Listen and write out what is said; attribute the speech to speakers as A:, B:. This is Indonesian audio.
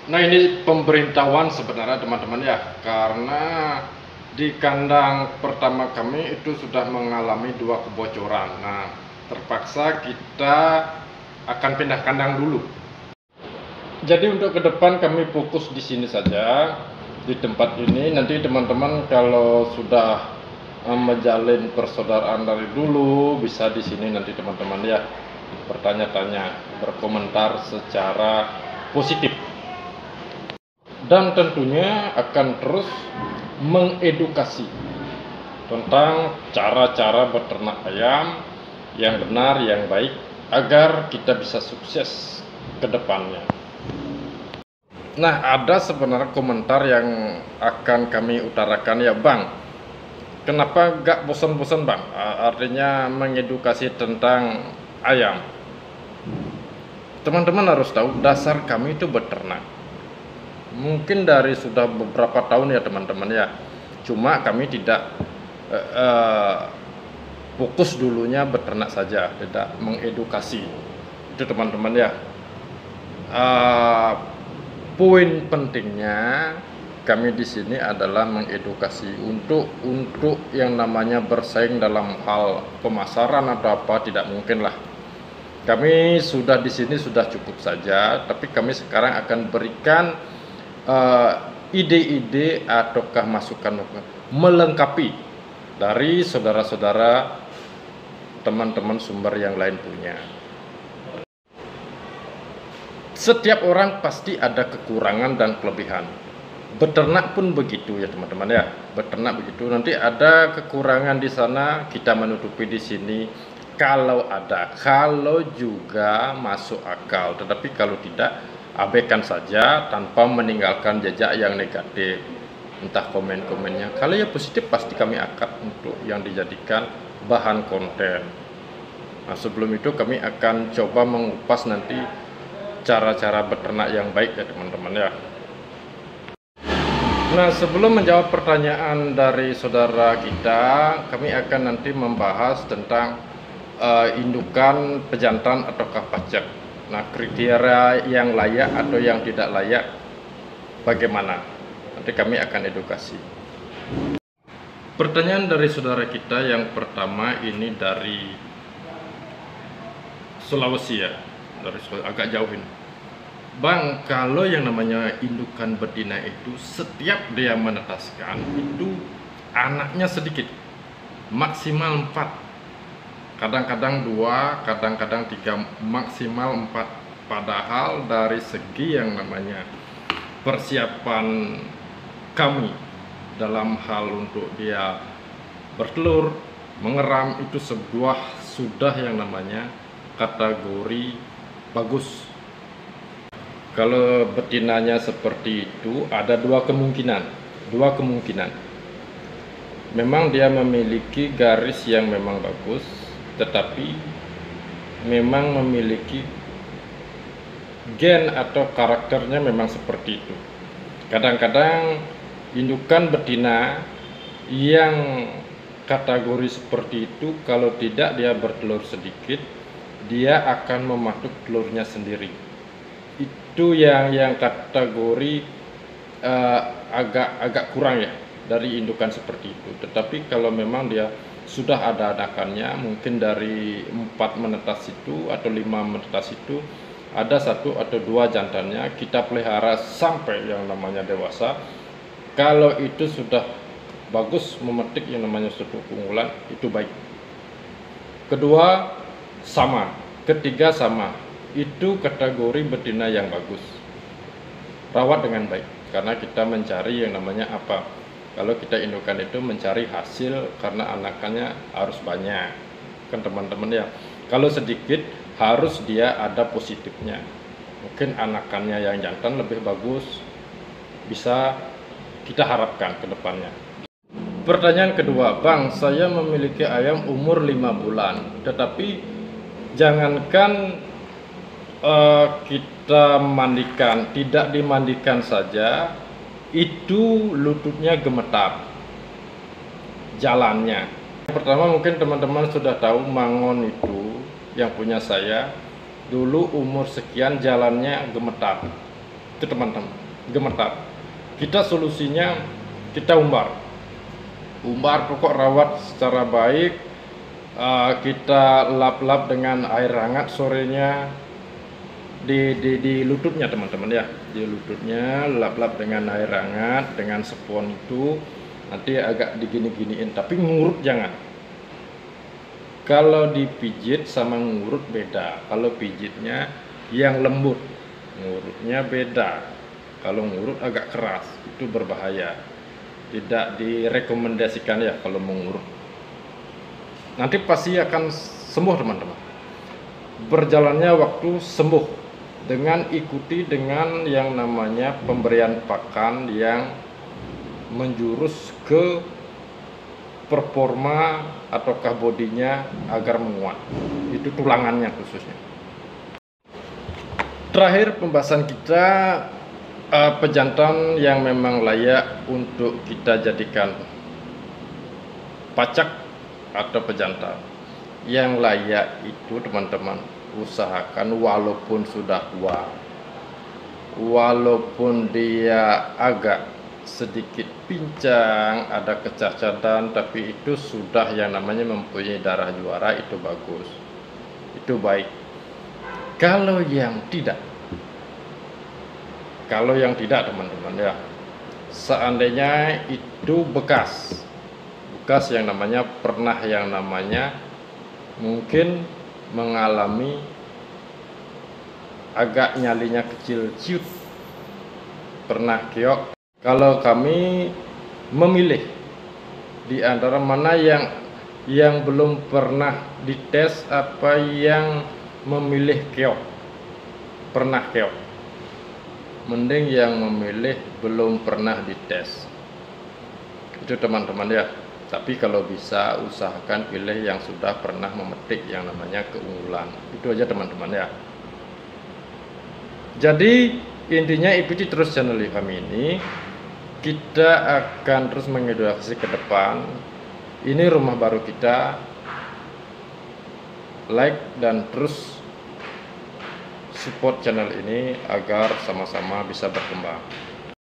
A: Nah, ini pemberitahuan sebenarnya teman-teman ya, karena di kandang pertama kami itu sudah mengalami 2 kebocoran. Nah, terpaksa kita akan pindah kandang dulu. Jadi untuk ke depan kami fokus di sini saja, di tempat ini. Nanti teman-teman kalau sudah menjalin persaudaraan dari dulu, bisa di sini nanti teman-teman ya bertanya-tanya, berkomentar secara positif. Dan tentunya akan terus mengedukasi tentang cara-cara beternak ayam yang benar, yang baik, agar kita bisa sukses ke depannya. Nah, ada sebenarnya komentar yang akan kami utarakan ya Bang, kenapa gak bosan-bosan Bang? Artinya mengedukasi tentang ayam. Teman-teman harus tahu dasar kami itu beternak. Mungkin dari sudah beberapa tahun ya teman-teman ya. Cuma kami tidak fokus dulunya beternak saja, tidak mengedukasi. Itu teman-teman ya. Poin pentingnya kami di sini adalah mengedukasi untuk yang namanya bersaing dalam hal pemasaran atau apa, tidak mungkin lah. Kami sudah di sini sudah cukup saja, tapi kami sekarang akan berikan ide-ide ataukah masukan melengkapi dari saudara-saudara teman-teman sumber yang lain punya. Setiap orang pasti ada kekurangan dan kelebihan. Beternak pun begitu ya teman-teman ya. Beternak begitu. Nanti ada kekurangan di sana, kita menutupi di sini. Kalau ada, kalau juga masuk akal. Tetapi kalau tidak, abaikan saja tanpa meninggalkan jejak yang negatif. Entah komen-komennya. Kalau ya positif pasti kami angkat untuk yang dijadikan bahan konten. Nah, sebelum itu kami akan coba mengupas nanti cara-cara beternak yang baik ya teman-teman ya. Nah, sebelum menjawab pertanyaan dari saudara kita, kami akan nanti membahas tentang indukan pejantan ataukah pacak. Nah, kriteria yang layak atau yang tidak layak bagaimana? Nanti kami akan edukasi. Pertanyaan dari saudara kita yang pertama ini dari Sulawesi ya, dari agak jauh ini. Bang, kalau yang namanya indukan betina itu setiap dia menetaskan itu anaknya sedikit, maksimal 4. Kadang-kadang 2, kadang-kadang 3, maksimal 4. Padahal dari segi yang namanya persiapan kami dalam hal untuk dia bertelur, mengeram itu sebuah sudah yang namanya kategori bagus. Kalau betinanya seperti itu ada dua kemungkinan. Memang dia memiliki garis yang memang bagus, tetapi memang memiliki gen atau karakternya memang seperti itu. Kadang-kadang indukan betina yang kategori seperti itu, kalau tidak dia bertelur sedikit, dia akan mematuk telurnya sendiri. Itu yang kategori agak kurang ya dari indukan seperti itu. Tetapi kalau memang dia sudah ada anakannya, mungkin dari 4 menetas itu atau 5 menetas itu ada 1 atau 2 jantannya, kita pelihara sampai yang namanya dewasa. Kalau itu sudah bagus memetik yang namanya suatu keunggulan, itu baik. Kedua sama, ketiga sama, itu kategori betina yang bagus. Rawat dengan baik, karena kita mencari yang namanya apa? Kalau kita indukan itu mencari hasil karena anakannya harus banyak, kan teman-teman ya. Kalau sedikit harus dia ada positifnya. Mungkin anakannya yang jantan lebih bagus, bisa kita harapkan ke depannya. Pertanyaan kedua, Bang, saya memiliki ayam umur 5 bulan, tetapi jangankan kita mandikan, tidak dimandikan saja, itu lututnya gemetar jalannya. Pertama mungkin teman-teman sudah tahu Mangon itu yang punya saya dulu umur sekian jalannya gemetar. itu teman-teman, gemetar. Kita solusinya kita umbar pokok, rawat secara baik. Kita lap-lap dengan air hangat sorenya di lututnya teman-teman ya, di lututnya lap-lap dengan air hangat dengan spons itu, nanti agak digini-giniin, tapi ngurut jangan. Kalau dipijit sama ngurut beda. Kalau pijitnya yang lembut, ngurutnya beda. Kalau ngurut agak keras, itu berbahaya, tidak direkomendasikan ya kalau mengurut. Nanti pasti akan sembuh teman-teman. Berjalannya waktu sembuh dengan ikuti dengan yang namanya pemberian pakan yang menjurus ke performa ataukah bodinya agar menguat, itu tulangannya khususnya. Terakhir pembahasan kita pejantan yang memang layak untuk kita jadikan pacak atau pejantan. Yang layak itu teman-teman, usahakan walaupun sudah tua, walaupun dia agak sedikit pincang, ada kecacatan, tapi itu sudah yang namanya mempunyai darah juara, itu bagus, itu baik. Kalau yang tidak teman-teman ya, seandainya itu bekas yang namanya pernah yang namanya mungkin mengalami agak nyalinya kecil ciut, pernah keok. Kalau kami memilih di antara mana yang belum pernah dites apa yang memilih keok, pernah keok, mending yang memilih belum pernah dites, itu teman-teman ya. Tapi kalau bisa usahakan pilih yang sudah pernah memetik yang namanya keunggulan, itu aja teman-teman ya. Jadi intinya ikuti terus channel kami ini, kita akan terus mengedukasi ke depan. Ini rumah baru kita, like dan terus support channel ini agar sama-sama bisa berkembang.